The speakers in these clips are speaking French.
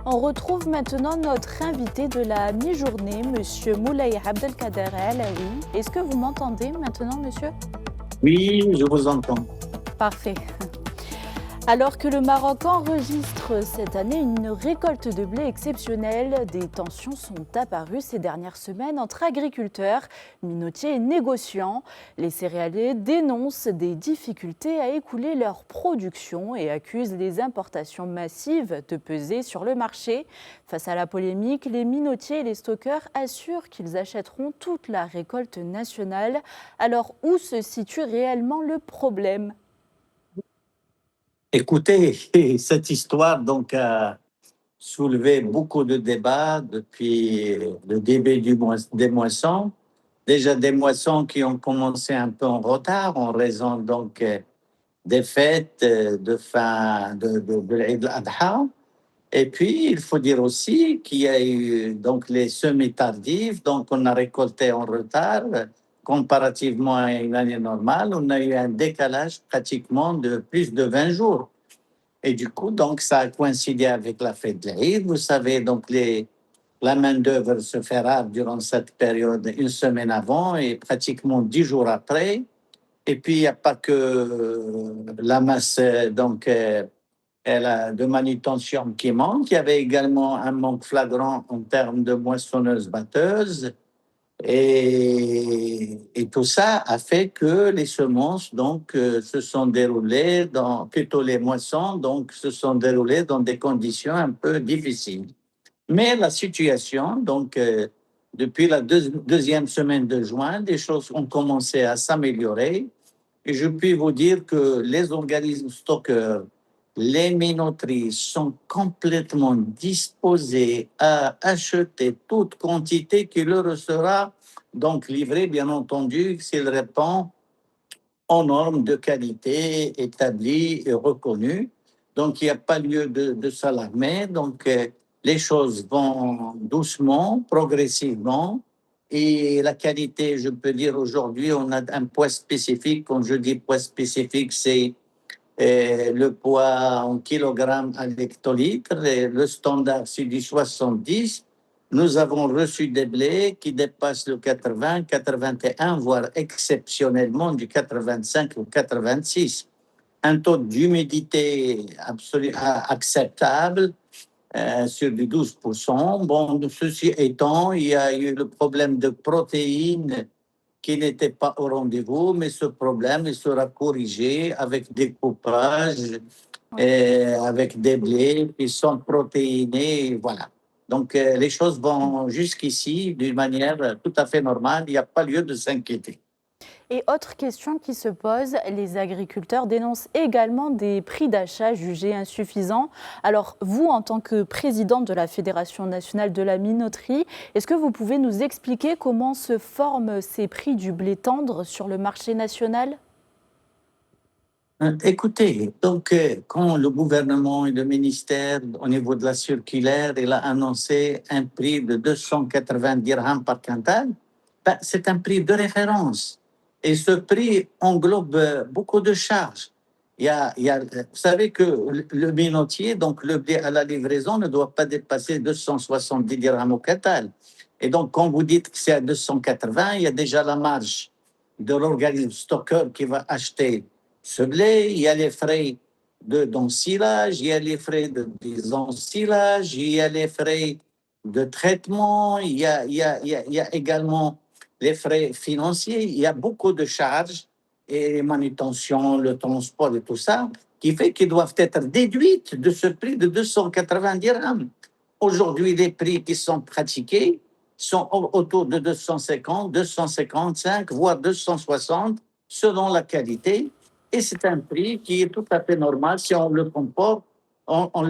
On retrouve maintenant notre invité de la mi-journée, Monsieur Moulay Abdelkader Alaoui. Est-ce que vous m'entendez maintenant, monsieur? Oui, je vous entends. Parfait. Alors que le Maroc enregistre cette année une récolte de blé exceptionnelle, des tensions sont apparues ces dernières semaines entre agriculteurs, minotiers et négociants. Les céréaliers dénoncent des difficultés à écouler leur production et accusent les importations massives de peser sur le marché. Face à la polémique, les minotiers et les stockeurs assurent qu'ils achèteront toute la récolte nationale. Alors où se situe réellement le problème ? Écoutez, cette histoire a soulevé beaucoup de débats depuis le début des moissons. Déjà des moissons qui ont commencé un peu en retard en raison des fêtes de fin de l'Eid al-Adha. Et puis, il faut dire aussi qu'il y a eu les semis tardifs, donc on a récolté en retard. Comparativement à une année normale, on a eu un décalage pratiquement de plus de 20 jours. Et du coup, ça a coïncidé avec la fête de l'Aïd. Vous savez, la main-d'œuvre se fait rare durant cette période une semaine avant et pratiquement 10 jours après. Et puis, il n'y a pas que la masse de manutention qui manque. Il y avait également un manque flagrant en termes de moissonneuses-batteuses. Et tout ça a fait que les semences se sont déroulées plutôt les moissons se sont déroulées dans des conditions un peu difficiles. Mais la situation depuis la deuxième semaine de juin, les choses ont commencé à s'améliorer. Et je puis vous dire que les organismes stockeurs, les minoteries sont complètement disposés à acheter toute quantité qui leur sera livrée, bien entendu, s'il répond aux normes de qualité établies et reconnues. Donc, il n'y a pas lieu de s'alarmer. Les choses vont doucement, progressivement. Et la qualité, je peux dire aujourd'hui, on a un poids spécifique. Quand je dis poids spécifique, c'est le poids en kilogrammes à l'hectolitre. Le standard, c'est du 70. Nous avons reçu des blés qui dépassent le 80, 81, voire exceptionnellement du 85 ou 86. Un taux d'humidité acceptable sur du 12%. Bon, ceci étant, il y a eu le problème de protéines qui n'était pas au rendez-vous, mais ce problème il sera corrigé avec des coupages, avec des blés qui sont protéinés, voilà. Les choses vont jusqu'ici d'une manière tout à fait normale, il n'y a pas lieu de s'inquiéter. Et autre question qui se pose, les agriculteurs dénoncent également des prix d'achat jugés insuffisants. Alors vous, en tant que président de la Fédération nationale de la minoterie, est-ce que vous pouvez nous expliquer comment se forment ces prix du blé tendre sur le marché national ? Écoutez, quand le gouvernement et le ministère, au niveau de la circulaire, il a annoncé un prix de 280 dirhams par quintal, c'est un prix de référence. Et ce prix englobe beaucoup de charges. Vous savez que le minotier, donc le blé à la livraison, ne doit pas dépasser 270 dirhams au quintal. Et donc, quand vous dites que c'est à 280, il y a déjà la marge de l'organisme stockeur qui va acheter ce blé, il y a les frais d'ensilage, il y a les frais de désensilage, il y a les frais de traitement, il y a également les frais financiers, il y a beaucoup de charges et manutention, le transport et tout ça, qui fait qu'ils doivent être déduites de ce prix de 280 dirhams. Aujourd'hui, les prix qui sont pratiqués sont autour de 250, 255, voire 260 selon la qualité. Et c'est un prix qui est tout à fait normal si on le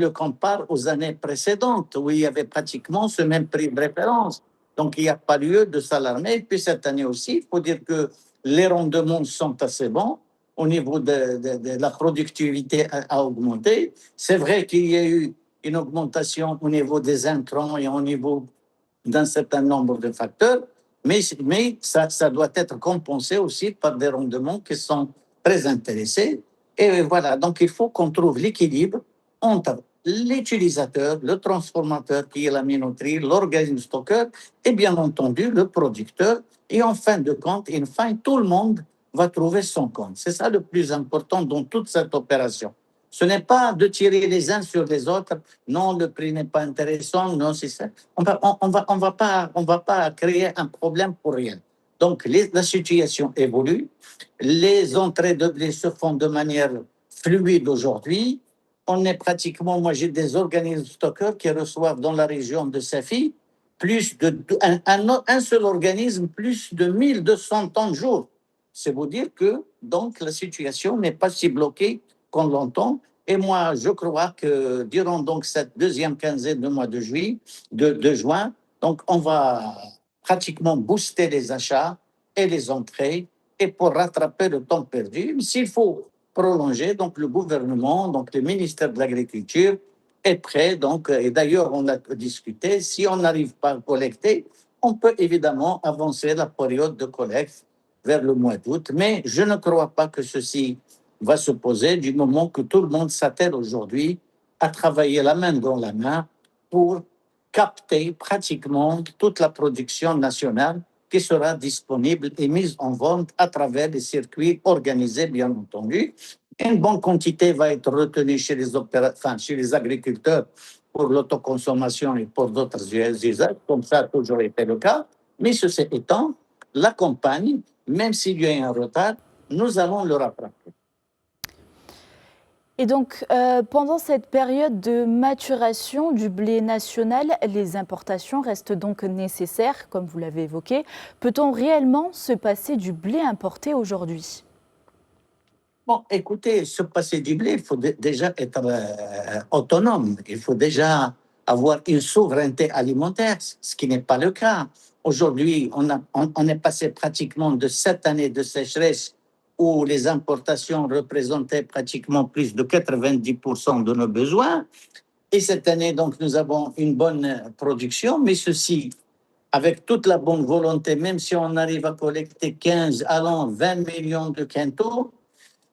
compare aux années précédentes où il y avait pratiquement ce même prix de référence. Donc, il n'y a pas lieu de s'alarmer. Puis cette année aussi, il faut dire que les rendements sont assez bons au niveau de la productivité a augmenté. C'est vrai qu'il y a eu une augmentation au niveau des intrants et au niveau d'un certain nombre de facteurs, mais ça doit être compensé aussi par des rendements qui sont très intéressés. Et voilà, donc il faut qu'on trouve l'équilibre entre l'utilisateur, le transformateur qui est la minoterie, l'organisme stockeur et bien entendu le producteur. Et en fin de compte, tout le monde va trouver son compte. C'est ça le plus important dans toute cette opération. Ce n'est pas de tirer les uns sur les autres. Non, le prix n'est pas intéressant. Non, c'est ça. On va pas créer un problème pour rien. Donc, la situation évolue. Les entrées de blé se font de manière fluide aujourd'hui. On est pratiquement, moi j'ai des organismes stockeurs qui reçoivent dans la région de Safi un seul organisme, plus de 1200 tonnes jour. C'est vous dire que donc la situation n'est pas si bloquée qu'on l'entend. Et moi, je crois que durant donc cette deuxième quinzaine du mois de juin, donc on va pratiquement booster les achats et les entrées et pour rattraper le temps perdu. S'il faut prolonger, donc le gouvernement, donc le ministère de l'Agriculture est prêt. Donc, et d'ailleurs, on a discuté, si on n'arrive pas à collecter, on peut évidemment avancer la période de collecte vers le mois d'août. Mais je ne crois pas que ceci va se poser du moment que tout le monde s'attelle aujourd'hui à travailler la main dans la main pour capter pratiquement toute la production nationale qui sera disponible et mise en vente à travers les circuits organisés, bien entendu. Une bonne quantité va être retenue chez chez les agriculteurs pour l'autoconsommation et pour d'autres usages, comme ça a toujours été le cas. Mais ceci étant, la campagne, même s'il y a un retard, nous allons le rattraper. Et donc, pendant cette période de maturation du blé national, les importations restent donc nécessaires, comme vous l'avez évoqué. Peut-on réellement se passer du blé importé aujourd'hui ? Bon, écoutez, se passer du blé, il faut déjà être autonome. Il faut déjà avoir une souveraineté alimentaire, ce qui n'est pas le cas. Aujourd'hui, on est passé pratiquement de 7 années de sécheresse où les importations représentaient pratiquement plus de 90% de nos besoins. Et cette année, donc, nous avons une bonne production, mais ceci, avec toute la bonne volonté, même si on arrive à collecter 15, allant 20 millions de quintaux,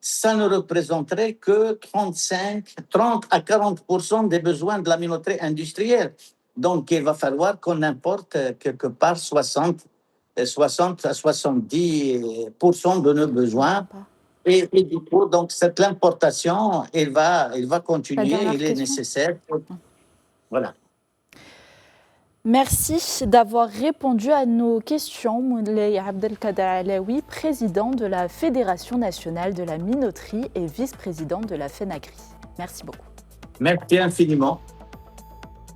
ça ne représenterait que 30 à 40% des besoins de la minoterie industrielle. Donc, il va falloir qu'on importe quelque part 60 à 70% de nos besoins. Et du coup, donc, l'importation, elle va continuer, il est nécessaire. Voilà. Merci d'avoir répondu à nos questions, Moulay Abdelkader Alaoui, président de la Fédération nationale de la minoterie et vice-président de la FENAGRI. Merci beaucoup. Merci infiniment.